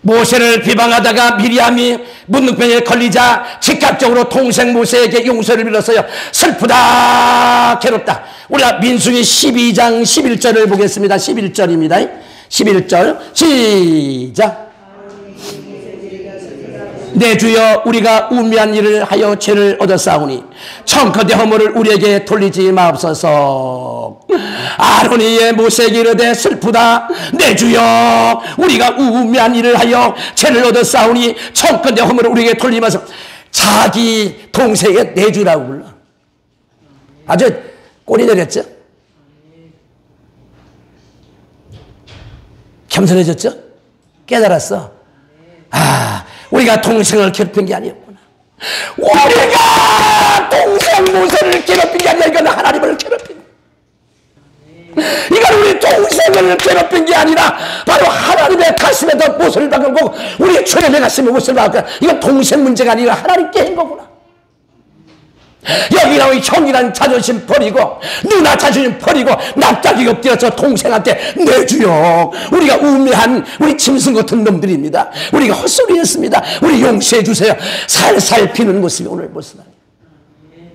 모세를 비방하다가 미리암이 문둥병에 걸리자 즉각적으로 동생 모세에게 용서를 빌었어요. 슬프다 괴롭다. 우리가 민수기 12장 11절을 보겠습니다. 11절입니다. 11절 시작. 내 주여 우리가 우매한 일을 하여 죄를 얻었사오니 청컨대 허물을 우리에게 돌리지 마옵소서. 아론이 모세에게 이르되 슬프다. 내 주여 우리가 우매한 일을 하여 죄를 얻었사오니 청컨대 허물을 우리에게 돌리지 마옵소서. 자기 동생에게 내 주라고 불러. 아주 꼴이 내렸죠. 겸손해졌죠. 깨달았어. 우리가 동생을 괴롭힌 게 아니었구나. 우리가 동생 모세를 괴롭힌 게 아니라 이건 하나님을 괴롭힌. 이건 우리 동생을 괴롭힌 게 아니라 바로 하나님의 가슴에다 못을 박은 거고 우리 주님의 가슴에 못을 박은 이건 동생 문제가 아니라 하나님께 한 거구나. 여기 나온 형이란 자존심 버리고 누나 자존심 버리고 납작이 엎드려서 동생한테 내 주여, 우리가 우매한 우리 짐승 같은 놈들입니다. 우리가 헛소리했습니다. 우리 용서해 주세요. 살살 피는 모습이 오늘 모습 아니에요.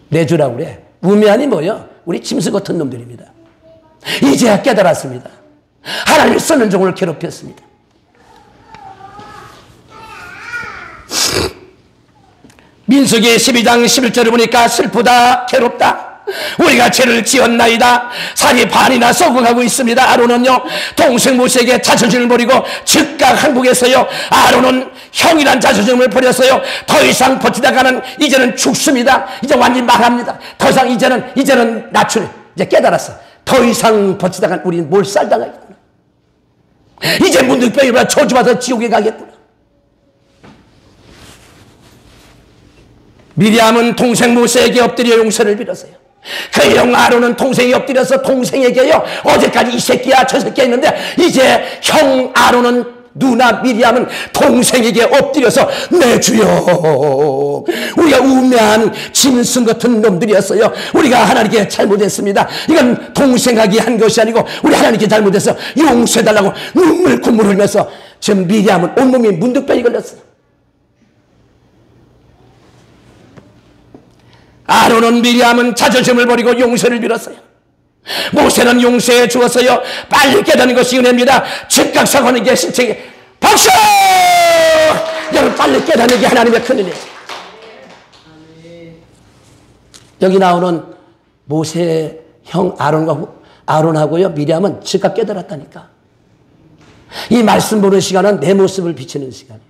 내 주라고 그래. 우매하니 뭐요? 우리 짐승 같은 놈들입니다. 이제야 깨달았습니다. 하나님을 쓰는 종을 괴롭혔습니다. 민수기 12장 11절을 보니까 슬프다, 괴롭다. 우리가 죄를 지었나이다. 산이 반이나 썩어가고 있습니다. 아론은요, 동생 모세에게 자존심을 버리고 즉각 항복했어요. 아론은 형이란 자존심을 버렸어요. 더 이상 버티다가는 이제는 죽습니다. 이제 완전히 망합니다. 더 이상 이제는 낮추네. 이제 깨달았어. 더 이상 버티다가는 우리는 몰살당하겠구나. 이제 문득병이 일어나 저주받아 지옥에 가겠구나. 미리암은 동생 모세에게 엎드려 용서를 빌었어요. 그 형 아론은 동생이 엎드려서 동생에게요, 어제까지 이 새끼야 저 새끼야 했는데 이제 형 아론은, 누나 미리암은 동생에게 엎드려서 내 주여, 우리가 우매한 짐승 같은 놈들이었어요. 우리가 하나님께 잘못했습니다. 이건 동생하기 한 것이 아니고 우리 하나님께 잘못해서 용서해달라고 눈물 콧물 흘면서 지금 미리암은 온몸이 문득병이 걸렸어요. 아론은 미리암은 자존심을 버리고 용서를 빌었어요. 모세는 용서해 주었어요. 빨리 깨닫는 것이 은혜입니다. 즉각 사과하는 게 신체에 박수! 여러분, 빨리 깨닫는 게 하나님의 큰 은혜예요. 여기 나오는 모세의 형 아론하고요, 미리암은 즉각 깨달았다니까. 이 말씀 보는 시간은 내 모습을 비치는 시간이에요.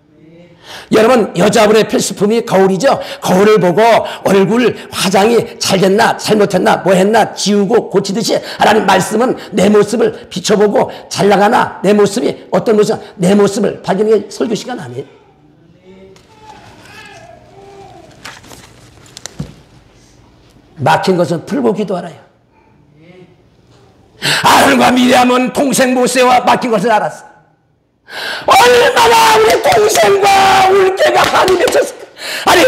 여러분, 여자분의 필수품이 거울이죠. 거울을 보고 얼굴 화장이 잘 됐나 잘못했나 뭐 했나 지우고 고치듯이 하나님 말씀은 내 모습을 비춰보고 잘 나가나 내 모습이 어떤 모습이나 내 모습을 발견하는 게 설교 시간 아니에요. 막힌 것은 풀고 기도하라요. 아론과 미리암은 동생 모세와 막힌 것을 알았어. 얼마나 우리 동생과 울게가 한이 맺혔을까. 아니,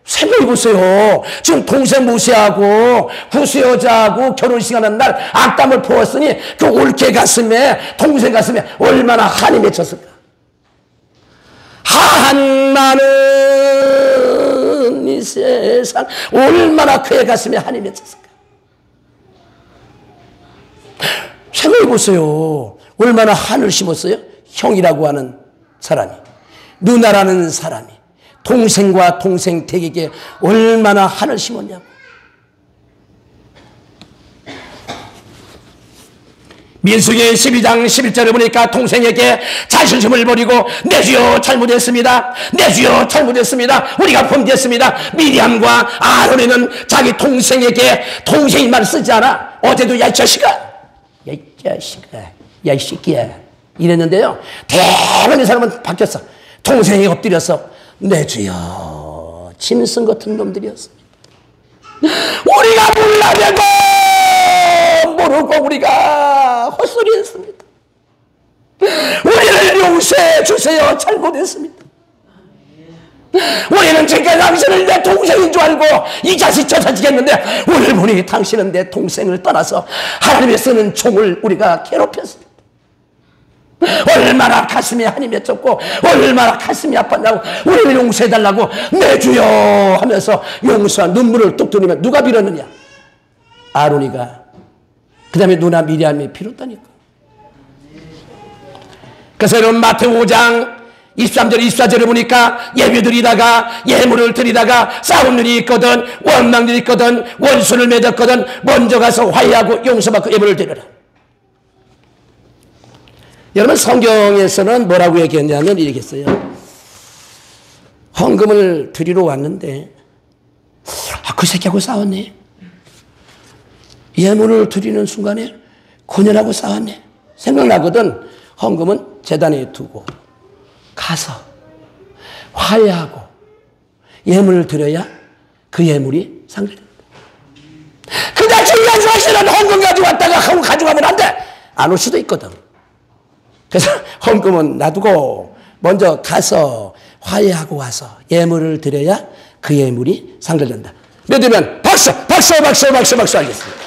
생각해보세요. 지금 동생 모세하고 구수 여자하고 결혼식 하는 날 악담을 부었으니 그 올케 가슴에, 동생 가슴에 얼마나 한이 맺혔을까. 한 많은 이 세상 얼마나 그의 가슴에 한이 맺혔을까. 생각해보세요. 얼마나 한을 심었어요? 형이라고 하는 사람이, 누나라는 사람이 동생과 동생 댁에게 얼마나 한을 심었냐고. 민수기 12장 11절을 보니까 동생에게 자존심을 버리고 내 주여 잘못했습니다. 내 주여 잘못했습니다. 우리가 범죄했습니다. 미리암과 아론에는 자기 동생에게 동생이 말 쓰지 않아. 어제도 야 이 자식아, 야 이 자식아, 야 이 새끼야 이랬는데요, 대부분의 사람은 바뀌었어. 동생이 엎드려서 내 주여, 짐승 같은 놈들이었습니다. 우리가 몰라내고 모르고 우리가 헛소리했습니다. 우리를 용서해 주세요. 잘못했습니다. 우리는 지금까지 당신을 내 동생인 줄 알고 이 자식 저 자식 했는데 오늘 보니 당신은 내 동생을 떠나서 하나님의 쓰는 종을 우리가 괴롭혔습니다. 얼마나 가슴이 한이 맺혔고 얼마나 가슴이 아팠냐고. 우리를 용서해달라고 내 주여 하면서 용서한 눈물을 뚝 흘리면 누가 빌었느냐? 아론이가. 그 다음에 누나 미리암이 빌었다니까. 그래서 여러분, 마태복음 5장 23절 24절을 보니까 예배드리다가 예물을 드리다가 싸운 일이 있거든, 원망 일이 있거든, 원수를 맺었거든 먼저 가서 화해하고 용서받고 예물을 드려라. 여러분, 성경에서는 뭐라고 얘기했냐면 이렇게 했어요. 헌금을 드리러 왔는데 그 새끼하고 싸웠네. 예물을 드리는 순간에 그년하고 싸웠네. 생각나거든. 헌금은 제단에 두고 가서 화해하고 예물을 드려야 그 예물이 상대됩니다. 그냥 중요한 사실은 헌금 가지고 왔다가 헌금 가져가면 안 돼. 안 올 수도 있거든. 그래서 헌금은 놔두고 먼저 가서 화해하고 와서 예물을 드려야 그 예물이 상달된다. 믿으면 박수 하겠습니다.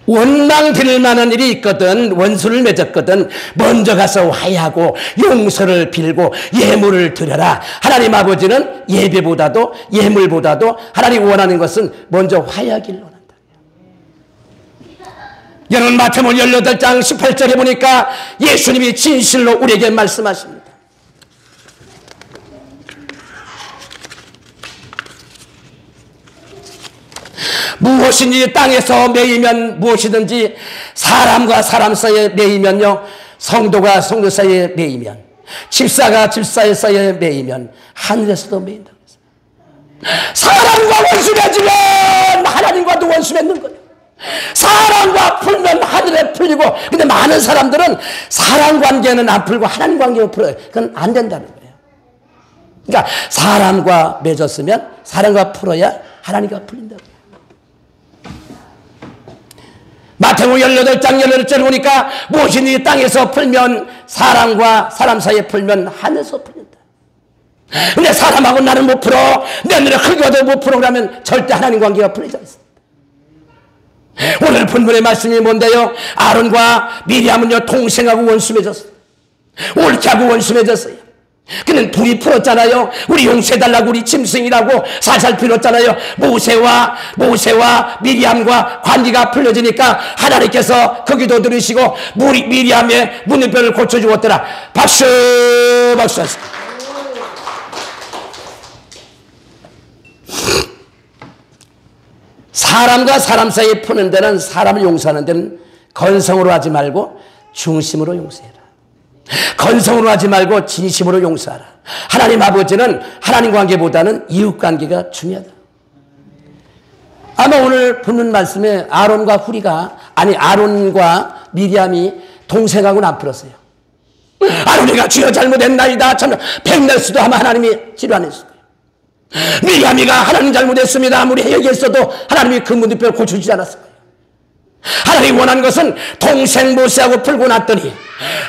원망 드릴 만한 일이 있거든, 원수를 맺었거든, 먼저 가서 화해하고 용서를 빌고 예물을 드려라. 하나님 아버지는 예배보다도 예물보다도 하나님 원하는 것은 먼저 화해하기를 원한다. 여러분, 마태복음 18장 18절에 보니까 예수님이 진실로 우리에게 말씀하십니다. 무엇이든지 땅에서 매이면, 무엇이든지 사람과 사람 사이에 매이면요, 성도가 성도 사이에 매이면, 집사가 집사 사이에 매이면 하늘에서도 매인다고 했어요. 사람과 원수 맺으면 하나님과도 원수 맺는 거예요. 사람과 풀면 하늘에 풀리고, 근데 많은 사람들은 사람 관계는 안 풀고 하나님 관계는 풀어요. 그건 안 된다는 거예요. 그러니까 사람과 맺었으면 사람과 풀어야 하나님과 풀린다고. 마태복음 18장 18절 보니까 무엇이든지 땅에서 풀면, 사람과 사람 사이에 풀면 하늘에서 풀린다. 근데 사람하고 나는 못 풀어, 내 눈에 흙이어도 못 풀어, 그러면 절대 하나님 관계가 풀리지 않습니다. 오늘 본문의 말씀이 뭔데요? 아론과 미리암은요, 동생하고 원수 맺었어요. 옳게 하고 원수 맺었어요. 그는 둘이 풀었잖아요. 우리 용서해달라고, 우리 짐승이라고 살살 빌었잖아요. 모세와 미리암과 관계가 풀려지니까 하나님께서 거기도 들으시고 미리암의 문둥병을 고쳐주었더라. 박수 하세요. 사람과 사람 사이에 푸는 데는, 사람을 용서하는 데는 건성으로 하지 말고 중심으로 용서해라. 건성으로 하지 말고 진심으로 용서하라. 하나님 아버지는 하나님 관계보다는 이웃 관계가 중요하다. 아마 오늘 듣는 말씀에 아론과 미리암이 동생하고는 안 풀었어요. 아론이가 주여 잘못했나이다 참 백날 수도하면 하나님이 치료 안 했을 거예요. 미리암이가 하나님 잘못했습니다 아무리 얘기했어도 하나님이 그 문둥병을 고쳐주지 않았을 거예요. 하나님이 원하는 것은 동생 모세하고 풀고 났더니,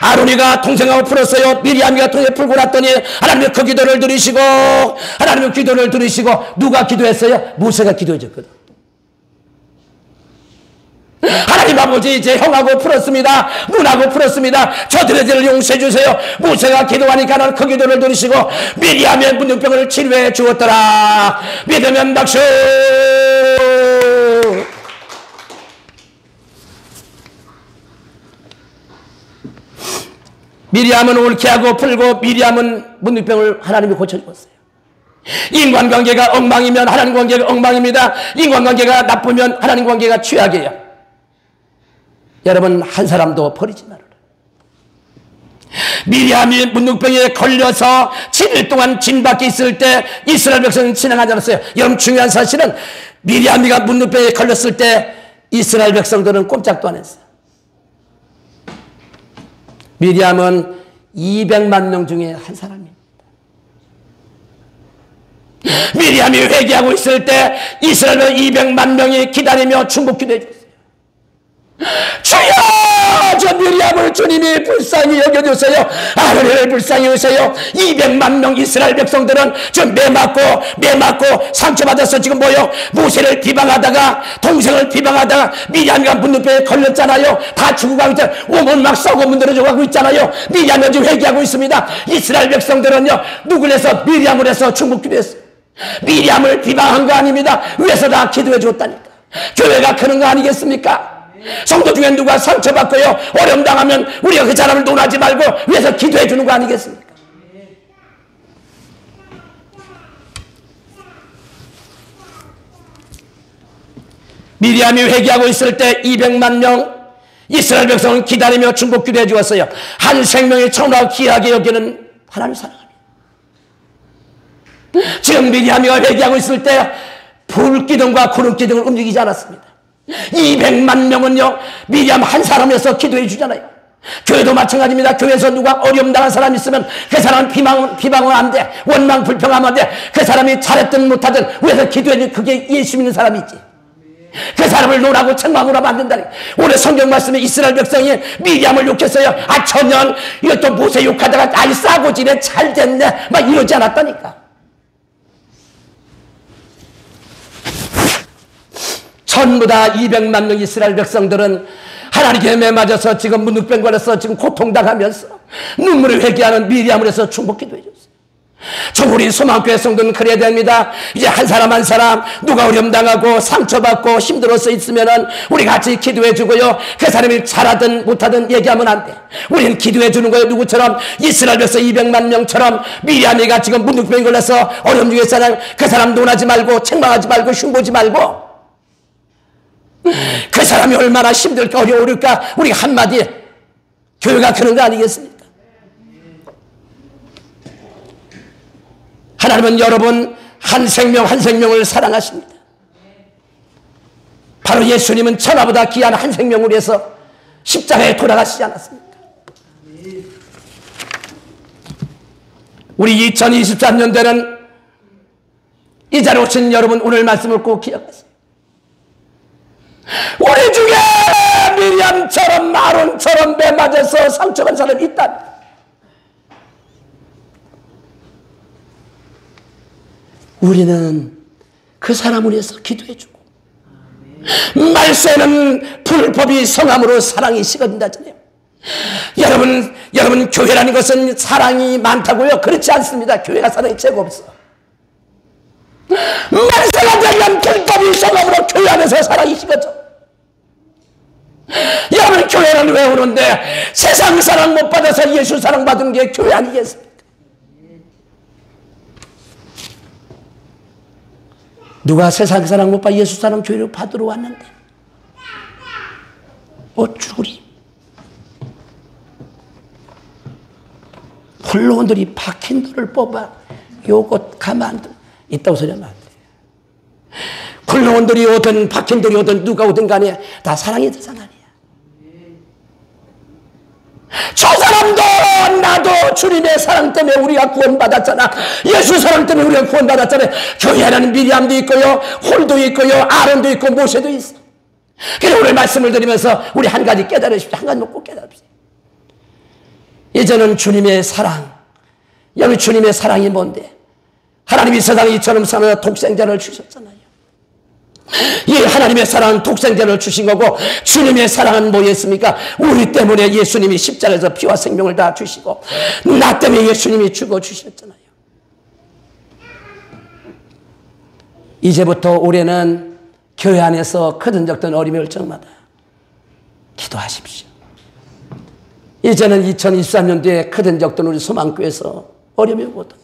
아론이가 동생하고 풀었어요. 미리암이가 동생 풀고 났더니 하나님이 그 기도를 들으시고, 누가 기도했어요? 모세가 기도해 줬거든. 하나님 아버지, 이제 형하고 풀었습니다, 누나하고 풀었습니다, 저들의 죄를 용서해 주세요. 모세가 기도하니까 하나님 그 기도를 들으시고 미리암의 문둥병을 치료해 주었더라. 믿으면 박수. 미리암은 옳게 하고 풀고, 미리암은 문둥병을 하나님이 고쳐주었어요. 인간관계가 엉망이면 하나님 관계가 엉망입니다. 인간관계가 나쁘면 하나님 관계가 최악이에요. 여러분, 한 사람도 버리지 말아라. 미리암이 문둥병에 걸려서 7일 동안 진 밖에 있을 때 이스라엘 백성은 지나가지 않았어요. 여러분, 중요한 사실은 미리암이가 문둥병에 걸렸을 때 이스라엘 백성들은 꼼짝도 안 했어요. 미리암은 200만 명 중에 한 사람입니다. 미리암이 회개하고 있을 때 이스라엘 200만 명이 기다리며 중복기도해 줬어요. 주여, 저 미리암을 주님이 불쌍히 여겨주세요. 아론을 불쌍히 여기세요. 200만 명 이스라엘 백성들은 좀 매맞고 상처받아서 지금 모세를 비방하다가, 동생을 비방하다가 미리암이가 문둥병에 걸렸잖아요. 다 죽어가고 있잖아요. 오면 막 썩어 문드러져 가고 있잖아요. 미리암은 지금 회개하고 있습니다. 이스라엘 백성들은요, 누굴 해서? 미리암을 해서 중복기도했어요. 미리암을 비방한 거 아닙니다. 위에서 다 기도해 줬다니까. 교회가 크는 거 아니겠습니까? 성도 중에 누가 상처받고요, 어려움 당하면 우리가 그 사람을 논하지 말고 위에서 기도해 주는 거 아니겠습니까? 미리암이 회개하고 있을 때 200만 명 이스라엘 백성은 기다리며 중복기도해 주었어요. 한 생명이 천하고 귀하게 여기는 하나님 사랑합니다. 지금 미리암이가 회개하고 있을 때 불기둥과 구름기둥을 움직이지 않았습니다. 200만 명은요, 미리암 한 사람에서 기도해 주잖아요. 교회도 마찬가지입니다. 교회에서 누가 어려움 당한 사람이 있으면 그 사람은 비방은 안 돼. 원망 불평하면 안 돼. 그 사람이 잘했든 못하든 위에서 기도해 주, 그게 예수 믿는 사람이지. 그 사람을 노라고 책망으로 만든다니. 오늘 성경 말씀에 이스라엘 백성이 미리암을 욕했어요. 아, 천년 이것도 모세 욕하다가 아이 싸고 지내 잘 됐네 막 이러지 않았다니까. 전부 다 200만 명 이스라엘 백성들은 하나님께 매맞아서 지금 문득병 걸려서 지금 고통당하면서 눈물을 회개하는 미리암을 해서 충복기도 해줬어요. 저 우리 소망교회 성도는 그래야 됩니다. 이제 한 사람 한 사람 누가 어려움 당하고 상처받고 힘들어서 있으면은 우리 같이 기도해 주고요. 그 사람이 잘하든 못하든 얘기하면 안 돼. 우리는 기도해 주는 거예요. 누구처럼? 이스라엘 백성 200만 명처럼 미리암이가 지금 문득병 걸려서 어려움 중에 그 사람 논하지 말고 책망하지 말고 흉보지 말고 그 사람이 얼마나 힘들까 어려울까 우리가 한마디 교회가 그런 거 아니겠습니까? 하나님은 여러분 한 생명 한 생명을 사랑하십니다. 바로 예수님은 천하보다 귀한 한 생명을 위해서 십자가에 돌아가시지 않았습니까? 우리 2023년대는 이 자리에 오신 여러분 오늘 말씀을 꼭 기억하세요. 우리 중에 미리암처럼 아론처럼 매 맞아서 상처받은 사람이 있다. 우리는 그 사람을 위해서 기도해주고 말세는 불법이 성함으로 사랑이 식어진다잖아요. 여러분 교회라는 것은 사랑이 많다고요? 그렇지 않습니다. 교회가 사랑이 최고 없어. 말세가 되면 불법이 성함으로 교회 안에서 사랑이 식어져. 여러분 교회는 왜 오는데 세상 사랑 못 받아서 예수 사랑 받은 게 교회 아니겠습니까? 누가 세상 사랑 못 받아 예수 사랑 교회를 받으러 왔는데 어쭈리 홀로원들이 박힌 돌을 뽑아 요것 가만 있다고 소리하면 안 돼요. 홀로원들이 오든 박힌 돌이 오든 누가 오든 간에 다 사랑의 대상 아니야. 저 사람도 나도 주님의 사랑 때문에 우리가 구원받았잖아. 예수 사랑 때문에 우리가 구원받았잖아요. 교회에는 미리암도 있고요, 홀도 있고요, 아론도 있고 모세도 있어. 그래서 오늘 말씀을 드리면서 우리 한 가지 깨달으십시오. 한 가지 꼭 깨달으십시오. 이제는 주님의 사랑, 여기 주님의 사랑이 뭔데? 하나님이 세상에 이처럼 사는 독생자를 주셨잖아요. 이 하나님의 사랑은 독생자를 주신 거고 주님의 사랑은 뭐였습니까? 우리 때문에 예수님이 십자가에서 피와 생명을 다 주시고 나 때문에 예수님이 죽어주셨잖아요. 이제부터 올해는 교회 안에서 크든 적든 어림이 올 적마다 기도하십시오. 이제는 2023년도에 크든 적든 우리 소망교회에서 어려움이 오거든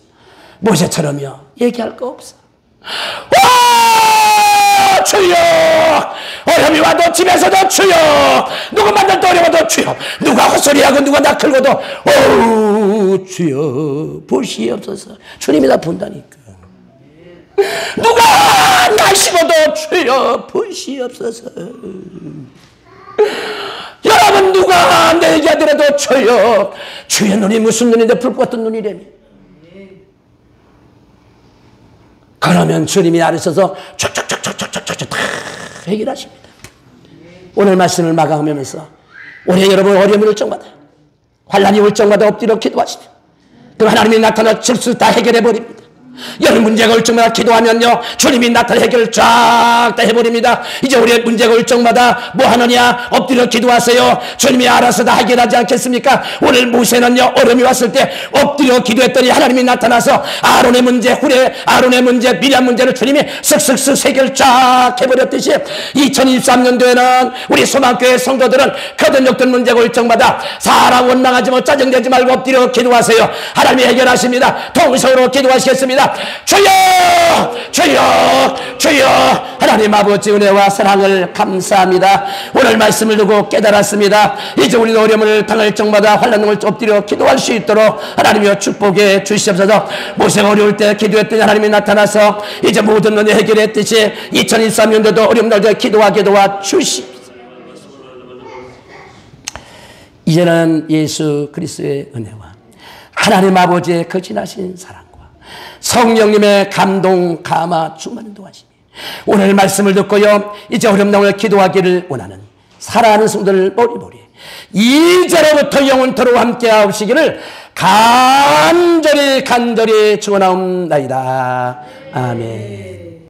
모세처럼요 얘기할 거 없어. 주여 어려움이 와도 집에서도 주여 누가 만들도 어려워도 주여 누가 헛소리하고 누가 낯글고도 주여 보시옵소서. 주님이 다 본다니까. 누가 나시고도 주여 보시옵소서. 여러분 누가 내 얘기하더라도 주여 눈이 무슨 눈인데 불 같은 눈이라며. 그러면 주님이 아래서서 촉촉촉촉촉촉촉 다 해결하십니다. 오늘 말씀을 마감하면서 올해 여러분 어려움이 올 적마다 환난이 올 적마다 엎드려 기도하시죠. 그럼 하나님이 나타나 실수 다 해결해 버립니다. 여러분 문제가 올 적마다 기도하면요 주님이 나타나 해결을 쫙 다 해버립니다. 이제 우리의 문제가 올 적마다 뭐 하느냐 엎드려 기도하세요. 주님이 알아서 다 해결하지 않겠습니까? 오늘 모세는요 어려움이 왔을 때 엎드려 기도했더니 하나님이 나타나서 아론의 문제 훌의 아론의 문제 미리암 문제를 주님이 쓱쓱쓱 해결 쫙 해버렸듯이 2023년도에는 우리 소망교회 성도들은 크든 적든 문제가 올 적마다 사람 원망하지 마 짜증내지 말고 엎드려 기도하세요. 하나님이 해결하십니다. 동성으로 기도하시겠습니다. 주여 주여 주여. 하나님 아버지 은혜와 사랑을 감사합니다. 오늘 말씀을 두고 깨달았습니다. 이제 우리는 어려움을 당할 적마다 환난을 엎드려 기도할 수 있도록 하나님이여 축복해 주시옵소서. 모세가 어려울 때 기도했더니 하나님이 나타나서 이제 모든 문제 해결했듯이 2023년도도 어려운 날에 기도와 주시옵소서. 이제는 예수 그리스도의 은혜와 하나님 아버지의 그 지나신 사랑과 성령님의 감동 감화 충만한 도하심이 오늘 말씀을 듣고요, 이제 어렵나올 기도하기를 원하는 사랑하는 성도들 모리모리 2절부터 영원토록 함께 하시기를 간절히 축원하옵나이다. 아멘.